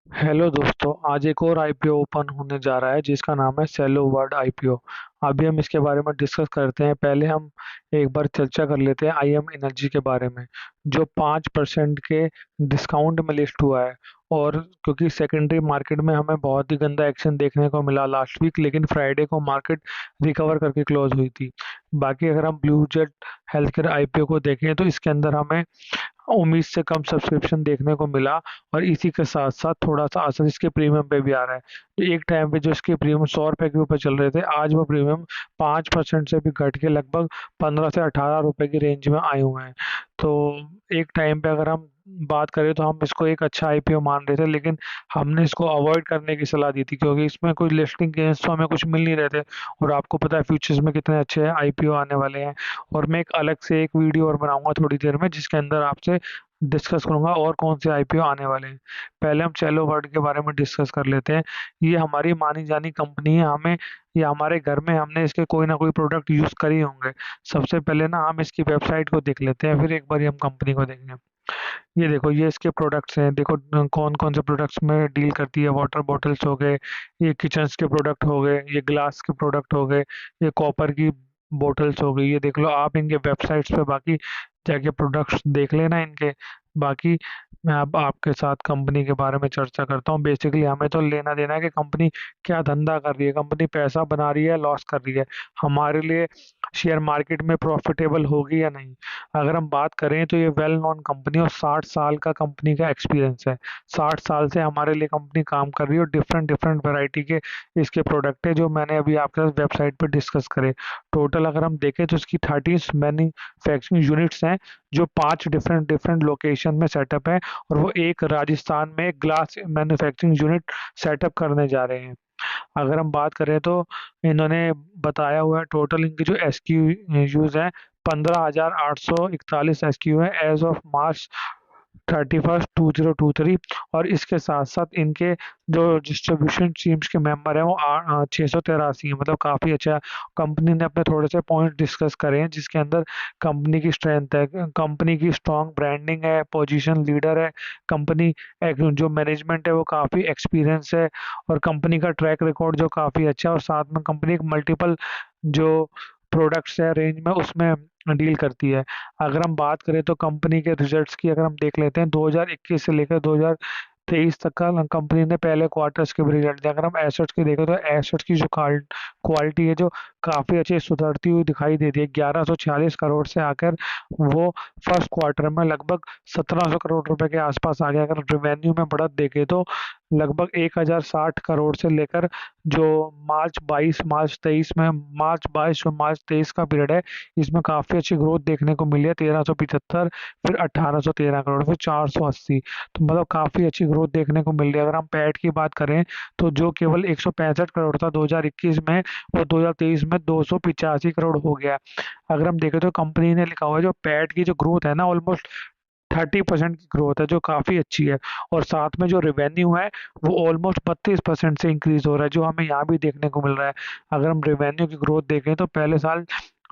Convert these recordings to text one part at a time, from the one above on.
Hello दोस्तों, आज एक और आईपीओ ओपन होने जा रहा है जिसका नाम है सेलो वर्ल्ड आईपीओ। अभी हम इसके बारे में डिस्कस करते हैं। पहले हम एक बार चर्चा कर लेते हैं आईएम एनर्जी के बारे में, जो 5% के डिस्काउंट में लिस्ट हुआ है। और क्योंकि सेकेंडरी मार्केट में हमें बहुत ही गंदा एक्शन देखने को मिला लास्ट वीक, लेकिन फ्राइडे को मार्केट रिकवर करके क्लोज हुई थी। बाकी अगर हम blue jet health care IPO को देखें तो इसके अंदर हमें उम्मीद से कम सब्सक्रिप्शन देखने को मिला। और इसी के साथ साथ थोड़ा सा असर इसके प्रीमियम पे भी आ रहा है। तो एक टाइम पे जो इसके प्रीमियम 100 रुपए के ऊपर चल रहे थे, आज वो प्रीमियम 5% से भी घट के लगभग 15 से 18 रुपए की रेंज में आए हुए हैं। तो एक टाइम पे अगर हम बात करें तो हम इसको एक अच्छा आईपीओ मान रहे थे, लेकिन हमने इसको अवॉइड करने की सलाह दी थी क्योंकि इसमें कोई लिस्टिंग गेन्स तो हमें कुछ मिल नहीं रहे थे। और आपको पता है फ्यूचर्स में कितने अच्छे आईपीओ आने वाले हैं। और मैं एक अलग से एक वीडियो और बनाऊंगा थोड़ी देर में, जिसके अंदर आपसे डिस्कस करूंगा और कौन से आईपीओ आने वाले हैं। पहले हम चैलो वर्ड के बारे में डिस्कस कर लेते हैं। ये हमारी मानी जानी कंपनी है। हमें ये हमारे घर में हमने इसके कोई ना कोई प्रोडक्ट यूज कर ही होंगे। सबसे पहले ना हम इसकी वेबसाइट को देख लेते हैं, फिर एक बार हम कंपनी को देखेंगे। ये देखो, ये इसके प्रोडक्ट्स हैं। देखो कौन कौन से प्रोडक्ट्स में डील करती है। वाटर बॉटल्स हो गए, ये किचन्स के प्रोडक्ट हो गए, ये ग्लास के प्रोडक्ट हो गए, ये कॉपर की बोटल्स हो गई। ये देख लो आप इनके वेबसाइट्स पे बाकी जाके प्रोडक्ट्स देख लेना इनके। बाकी मैं अब आपके साथ कंपनी के बारे में चर्चा करता हूँ। बेसिकली हमें तो लेना देना है कि कंपनी क्या धंधा कर रही है, कंपनी पैसा बना रही है, लॉस कर रही है। हमारे लिए शेयर मार्केट में प्रॉफिटेबल होगी या नहीं। अगर हम बात करें तो ये वेल नोन कंपनी और 60 साल का कंपनी का एक्सपीरियंस है। 60 साल से हमारे लिए कंपनी काम कर रही है और डिफरेंट डिफरेंट वैरायटी के इसके प्रोडक्ट है जो मैंने अभी आपके साथ वेबसाइट पर डिस्कस करे। टोटल अगर हम देखें तो इसकी 30 मैन्युफैक्चरिंग यूनिट्स हैं, जो 5 डिफरेंट डिफरेंट लोकेशन में सेटअप है। और वो एक राजस्थान में एक ग्लास मैन्युफैक्चरिंग यूनिट सेटअप करने जा रहे हैं। अगर हम बात करें तो इन्होंने बताया हुआ है टोटल इनकी जो एसक्यू यूज है, 15,841 एसक्यू है एज ऑफ मार्च 31 2023। और इसके साथ साथ इनके जो डिस्ट्रीब्यूशन टीम्स के मेंबर हैं वो 683 है, मतलब काफ़ी अच्छा है। कंपनी ने अपने थोड़े से पॉइंट डिस्कस करे हैं जिसके अंदर कंपनी की स्ट्रेंथ है, कंपनी की स्ट्रॉन्ग ब्रांडिंग है, पोजीशन लीडर है कंपनी, जो मैनेजमेंट है वो काफ़ी एक्सपीरियंस है, और कंपनी का ट्रैक रिकॉर्ड जो काफ़ी अच्छा है। और साथ में कंपनी एक मल्टीपल जो प्रोडक्ट्स है रेंज में उसमें डील करती है। अगर हम बात करें तो कंपनी के रिजल्ट्स की अगर हम देख लेते हैं, 2021 से लेकर 2023 तक का कंपनी ने पहले क्वार्टर्स के भी रिजल्ट दिए। अगर हम एसेट्स की देखें तो एसेट्स की जो क्वालिटी है जो काफ़ी अच्छी सुधरती हुई दिखाई देती है। 1146 करोड़ से आकर वो फर्स्ट क्वार्टर में लगभग 1700 करोड़ रुपए के आसपास आ गया। अगर रेवेन्यू में बढ़त देखें तो लगभग 1060 करोड़ से लेकर जो मार्च 22 और मार्च 23 का पीरियड है, इसमें काफ़ी अच्छी ग्रोथ देखने को मिली है। 1375, फिर 1813 करोड़, फिर 480। तो मतलब काफ़ी अच्छी ग्रोथ देखने को मिल रही है। अगर हम पैट की बात करें तो जो केवल 165 करोड़ था 2021 में, वो 2023 में 285 करोड़ हो गया। अगर हम देखें तो कंपनी ने लिखा हुआ है जो पैट की जो ग्रोथ है ना, ऑलमोस्ट 30% की ग्रोथ है, जो काफ़ी अच्छी है। और साथ में जो रेवेन्यू है वो ऑलमोस्ट 32% से इंक्रीज हो रहा है, जो हमें यहाँ भी देखने को मिल रहा है। अगर हम रेवेन्यू की ग्रोथ देखें तो पहले साल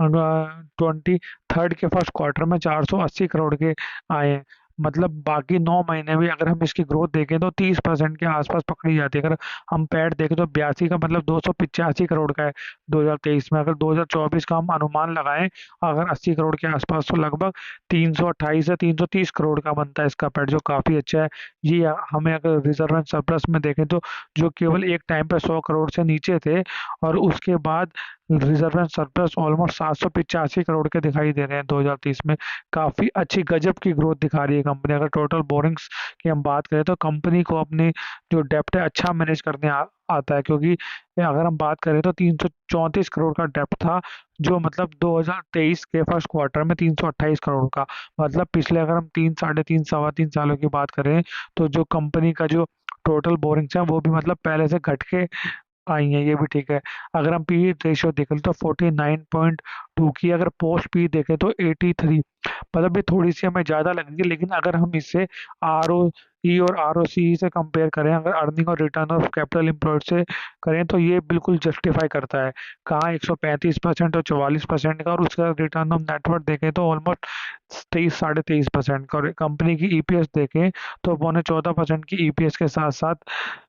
23rd के फर्स्ट क्वार्टर में 480 करोड़ के आए हैं। मतलब बाकी 9 महीने भी अगर हम इसकी ग्रोथ देखें तो 30% के आसपास पकड़ी जाती है। अगर हम पैट देखें तो 82 का मतलब 285 करोड़ का है 2023 में। अगर 2024 का हम अनुमान लगाएं, अगर 80 करोड़ के आसपास, तो लगभग 328 से 330 करोड़ का बनता है इसका पैट, जो काफ़ी अच्छा है। ये हमें अगर रिजर्व एंड सरप्लस में देखें तो जो केवल एक टाइम पे 100 करोड़ से नीचे थे, और उसके बाद reserve and surplus almost 785 crore के दिखाई दे रहे हैं 2030 में। काफ़ी अच्छी गजब की ग्रोथ दिखा रही है कंपनी। अगर टोटल बोरिंग्स की हम बात करें तो कंपनी को अपनी जो डेप्ट है अच्छा मैनेज करने आता है, क्योंकि अगर हम बात करें तो 334 करोड़ का डेप्ट था, जो मतलब 2023 के फर्स्ट क्वार्टर में 328 करोड़ का। मतलब पिछले अगर हम 3 साढ़े 3 सवा 3 सालों की बात करें तो जो कंपनी का जो टोटल बोरिंग्स है वो भी मतलब पहले से घट के आई हैं, ये भी ठीक है। अगर हम पी रेशियो देखें तो 49.2 टू की। अगर पोस्ट पी देखें तो 83, मतलब ये थोड़ी सी हमें ज़्यादा लगेगी, लेकिन अगर हम इसे आर ओ ई और आर ओ सी से कंपेयर करें, अगर अर्निंग और रिटर्न ऑफ कैपिटल एम्प्लॉयड से करें, तो ये बिल्कुल जस्टिफाई करता है। कहाँ 135% और 44% का, और उसका रिटर्न ऑफ नेटवर्थ देखें तो ऑलमोस्ट 23 साढ़े 23% का, और कंपनी की ईपीएस देखें तो 14.25% की ईपीएस के साथ साथ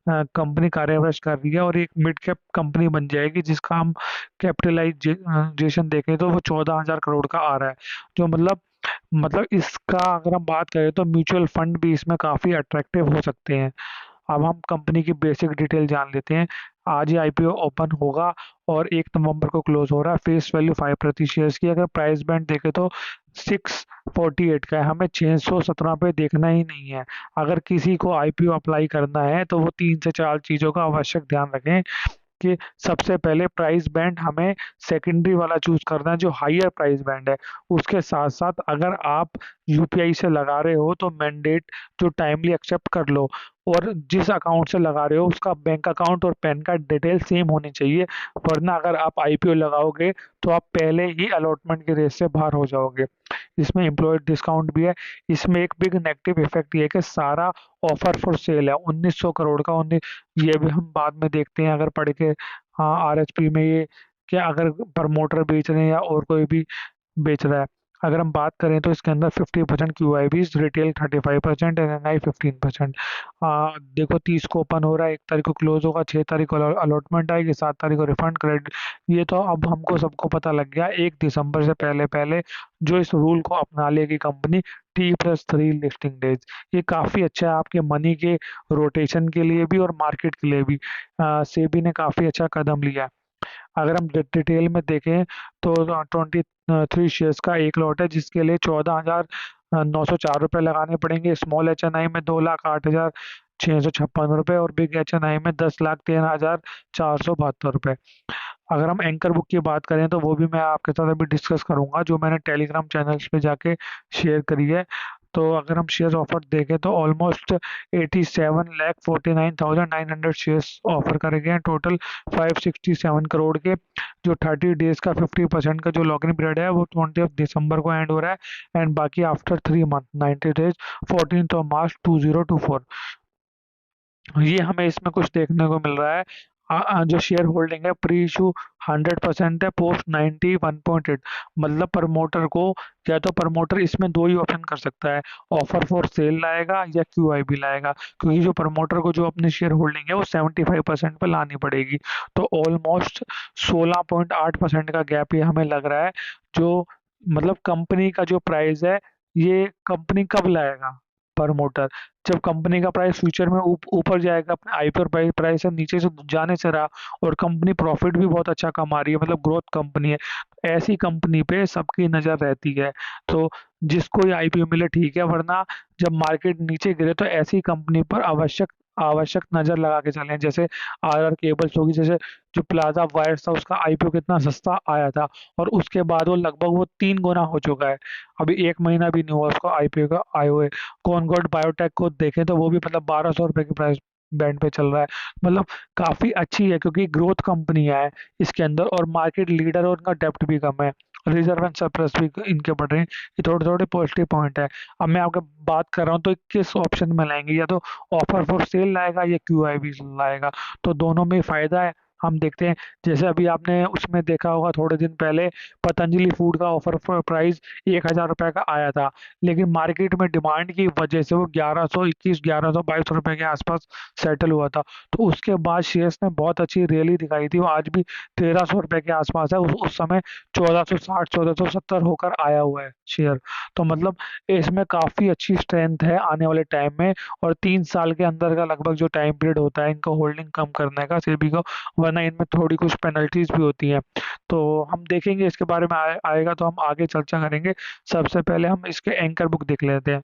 कंपनी कार्यवृक्ष कर रही है और एक मिड कैप कंपनी बन जाएगी, जिसका हम कैपिटलाइजेशन देखें तो वो 14,000 करोड़ का आ रहा है। जो मतलब इसका अगर हम बात करें तो म्यूचुअल फंड भी इसमें काफ़ी अट्रैक्टिव हो सकते हैं। अब हम कंपनी की बेसिक डिटेल जान लेते हैं। आज ही आईपीओ ओपन होगा और 1 नवंबर को क्लोज हो रहा है। फेस वैल्यू 5 प्रति शेयर की। अगर प्राइस बैंड देखें तो 648 का है। हमें 617 पे देखना ही नहीं है। अगर किसी को आईपीओ अप्लाई करना है तो वो 3 से 4 चीज़ों का आवश्यक ध्यान रखें कि सबसे पहले प्राइस बैंड हमें सेकेंडरी वाला चूज करना है जो हाईयर प्राइस बैंड है। उसके साथ साथ अगर आप यूपीआई से लगा रहे हो तो मैंडेट जो टाइमली एक्सेप्ट कर लो, और जिस अकाउंट से लगा रहे हो उसका बैंक अकाउंट और पैन कार्ड डिटेल सेम होनी चाहिए, वरना अगर आप आईपीओ लगाओगे तो आप पहले ही अलॉटमेंट के रेस से बाहर हो जाओगे। इसमें एम्प्लॉय डिस्काउंट भी है। इसमें एक बिग नेगेटिव इफेक्ट ये है कि सारा ऑफर फॉर सेल है 1900 करोड़ का। ये भी हम बाद में देखते हैं अगर पढ़ के। हाँ, आरएचपी में ये क्या, अगर प्रमोटर बेच रहे हैं या और कोई भी बेच रहा है। अगर हम बात करें तो इसके अंदर 50% Q I B, retail 35%, N N I 15%। देखो 30 को ओपन हो रहा है, 1 तारीख को क्लोज होगा, 6 तारीख को अलॉटमेंट आएगी, 7 तारीख को रिफंड क्रेडिट। ये तो अब हमको सबको पता लग गया 1 दिसंबर से पहले पहले जो इस रूल को अपना लेगी कंपनी, T+3 लिस्टिंग डेज। ये काफ़ी अच्छा है आपके मनी के रोटेशन के लिए भी और मार्केट के लिए भी। सेबी ने काफ़ी अच्छा कदम लिया है। अगर हम डिटेल में देखें तो 23 शेयर्स का एक लॉट है, जिसके लिए 14,904 रुपये लगाने पड़ेंगे। स्मॉल HNI में 2,08,656 रुपये और बिग HNI में 10,13,472 रुपये। अगर हम एंकर बुक की बात करें तो वो भी मैं आपके साथ अभी डिस्कस करूंगा, जो मैंने टेलीग्राम चैनल्स पे जाके शेयर करी है। तो अगर हम शेयर ऑफर देखें तो ऑलमोस्ट 87,49,900 शेयर्स ऑफर करे गए हैं टोटल 567 करोड़ के। जो 30 डेज का 50% का जो लॉक इन पीरियड है वो 20 दिसंबर को एंड हो रहा है, एंड बाकी आफ्टर 3 मंथ 90 डेज 14 मार्च 2024। ये हमें इसमें कुछ देखने को मिल रहा है। जो शेयर होल्डिंग है प्री इशू 100% है, पोस्ट 91.8। मतलब प्रमोटर को, या तो प्रमोटर इसमें दो ही ऑप्शन कर सकता है, ऑफर फॉर सेल लाएगा या क्यूआईबी लाएगा, क्योंकि जो प्रमोटर को जो अपनी शेयर होल्डिंग है वो 75% पे लानी पड़ेगी। तो ऑलमोस्ट 16.8% का गैप ये हमें लग रहा है। जो मतलब कंपनी का जो प्राइस है, ये कंपनी कब लाएगा प्रमोटर, जब कंपनी का प्राइस फ्यूचर में ऊपर जाएगा, अपने आईपीओ प्राइस से नीचे से जाने से रहा, और कंपनी प्रॉफिट भी बहुत अच्छा कमा रही है, मतलब ग्रोथ कंपनी है, ऐसी कंपनी पे सबकी नज़र रहती है। तो जिसको ये आईपीओ मिले ठीक है, वरना जब मार्केट नीचे गिरे तो ऐसी कंपनी पर आवश्यक आवश्यक नज़र लगा के चलें। जैसे आर केबल्स होगी, जैसे जो प्लाजा वायर्स था उसका आईपीओ कितना सस्ता आया था, और उसके बाद वो लगभग वो 3 गुना हो चुका है। अभी 1 महीना भी नहीं हुआ उसको आईपीओ का आए हुए। कॉनगॉड बायोटेक को देखें तो वो भी मतलब 1200 रुपये के प्राइस बैंड पे चल रहा है। मतलब काफ़ी अच्छी है, क्योंकि ग्रोथ कंपनियां है इसके अंदर, और मार्केट लीडर और उनका डेप्ट भी कम है, रिजर्व एंड सरप्लस भी इनके बढ़ रहे हैं। ये थोड़े थोड़े पॉजिटिव पॉइंट है। अब मैं आपके बात कर रहा हूँ तो किस ऑप्शन में लाएंगे, या तो ऑफर फॉर सेल लाएगा या क्यूआईबी लाएगा, तो दोनों में फायदा है। हम देखते हैं, जैसे अभी आपने उसमें देखा होगा थोड़े दिन पहले पतंजलि फूड का ऑफर फॉर प्राइस 1,000 रुपये का आया था, लेकिन मार्केट में डिमांड की वजह से वो 1121 1122 रुपये के आसपास सेटल हुआ था। तो उसके बाद शेयर्स ने बहुत अच्छी रैली दिखाई थी, वो आज भी 1,300 रुपये के आसपास है। उस समय 1,460 1,470 होकर आया हुआ है शेयर। तो मतलब इसमें काफ़ी अच्छी स्ट्रेंथ है आने वाले टाइम में, और 3 साल के अंदर का लगभग जो टाइम पीरियड होता है इनको होल्डिंग कम करने का सेबी को, वरना इनमें थोड़ी कुछ पेनल्टीज भी होती हैं। तो हम देखेंगे इसके बारे में, आएगा तो हम आगे चर्चा करेंगे। सबसे पहले हम इसके एंकर बुक देख लेते हैं।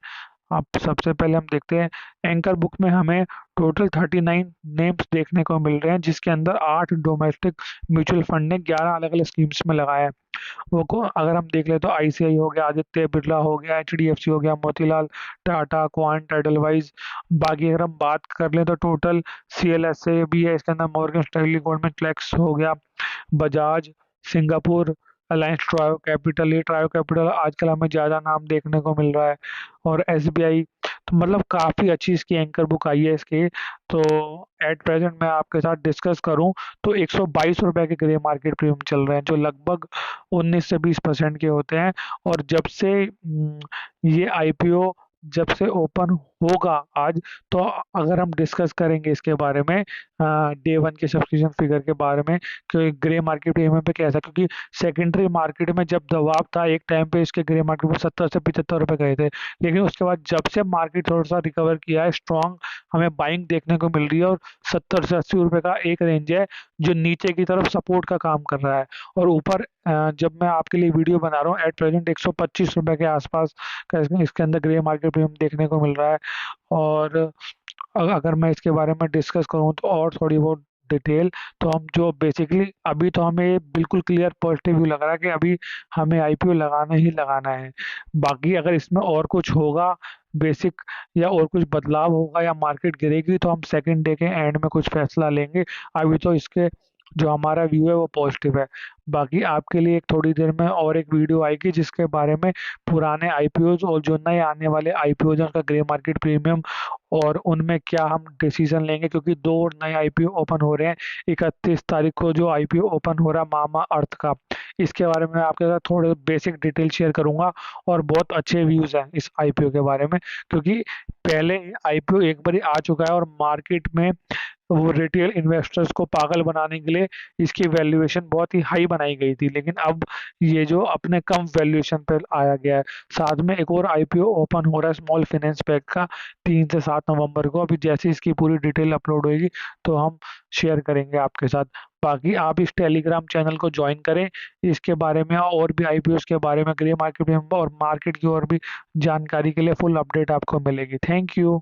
आप सबसे पहले हम देखते हैं एंकर बुक में हमें टोटल 39 नेम्स देखने को मिल रहे हैं, जिसके अंदर 8 डोमेस्टिक म्यूचुअल फंड ने 11 अलग अलग स्कीम्स में लगाया है। वो को अगर हम देख ले तो आईसीआई हो गया, आदित्य बिरला हो गया, एचडीएफसी हो गया, मोतीलाल, टाटा, क्वांट, एडलवाइज। बाकी अगर हम बात कर लें तो टोटल सीएलएसए भी है इसके अंदर, मॉर्गन स्टैनली, गोल्डमैन सैक्स हो गया, Bajaj, Singapore, alliance trio capital, ये ट्रायो कैपिटल आजकल हमें ज़्यादा नाम देखने को मिल रहा है, और एसबीआई। तो मतलब काफ़ी अच्छी इसकी एंकर बुक आई है इसकी। तो एट प्रेजेंट मैं आपके साथ डिस्कस करूं तो 122 रुपए के ग्रे मार्केट प्रीमियम चल रहे हैं, जो लगभग 19 से 20% के होते हैं। और जब से ये आईपीओ जब से ओपन होगा आज, तो अगर हम डिस्कस करेंगे इसके बारे में, डे वन के सब्सक्रिप्शन फिगर के बारे में, कि ग्रे मार्केट प्रीमियम पे कैसा, क्योंकि सेकेंडरी मार्केट में जब दबाव था एक टाइम पे इसके ग्रे मार्केट में 70 से 75 रुपए गए थे। लेकिन उसके बाद जब से मार्केट थोड़ा सा रिकवर किया है, स्ट्रांग हमें बाइंग देखने को मिल रही है, और 70 से 80 रुपए का एक रेंज है जो नीचे की तरफ सपोर्ट का काम कर रहा है। और ऊपर जब मैं आपके लिए वीडियो बना रहा हूँ, एट प्रेजेंट 125 रुपए के आसपास का इसके अंदर ग्रे मार्केट प्रीमियम देखने को मिल रहा है। और अगर मैं इसके बारे में डिस्कस करूँ तो और थोड़ी बहुत डिटेल, तो हम जो बेसिकली अभी तो हमें बिल्कुल क्लियर पॉजिटिव व्यू लग रहा है कि अभी हमें आईपीओ लगाना ही लगाना है। बाकी अगर इसमें और कुछ होगा बेसिक, या और कुछ बदलाव होगा, या मार्केट गिरेगी, तो हम सेकंड डे के एंड में कुछ फैसला लेंगे। अभी तो इसके जो हमारा व्यू है वो पॉजिटिव है। बाकी आपके लिए एक थोड़ी देर में और एक वीडियो आएगी जिसके बारे में पुराने आईपीओज और जो नए आने वाले आईपीओज हैं उनका ग्रे मार्केट प्रीमियम, और उनमें क्या हम डिसीजन लेंगे, क्योंकि दो और नए आईपीओ ओपन हो रहे हैं। 31 तारीख को जो आईपीओ ओपन हो रहा है मामा अर्थ का, इसके बारे में आपके साथ थोड़े बेसिक डिटेल शेयर करूंगा। और बहुत अच्छे व्यूज हैं इस आईपीओ के बारे में, क्योंकि पहले आईपीओ एक बार आ चुका है और मार्केट में वो रिटेल इन्वेस्टर्स को पागल बनाने के लिए इसकी वैल्यूएशन बहुत ही हाई बनाई गई थी। लेकिन अब ये जो अपने कम वैल्यूएशन पर आया गया है। साथ में एक और आईपीओ ओपन हो रहा है स्मॉल फाइनेंस बैंक का 3 से 7 नवंबर को। अभी जैसे इसकी पूरी डिटेल अपलोड होगी तो हम शेयर करेंगे आपके साथ। बाकी आप इस टेलीग्राम चैनल को ज्वाइन करें, इसके बारे में और भी आईपीओ के बारे में, ग्रे मार्केट में और मार्केट की और भी जानकारी के लिए फुल अपडेट आपको मिलेगी। Thank you.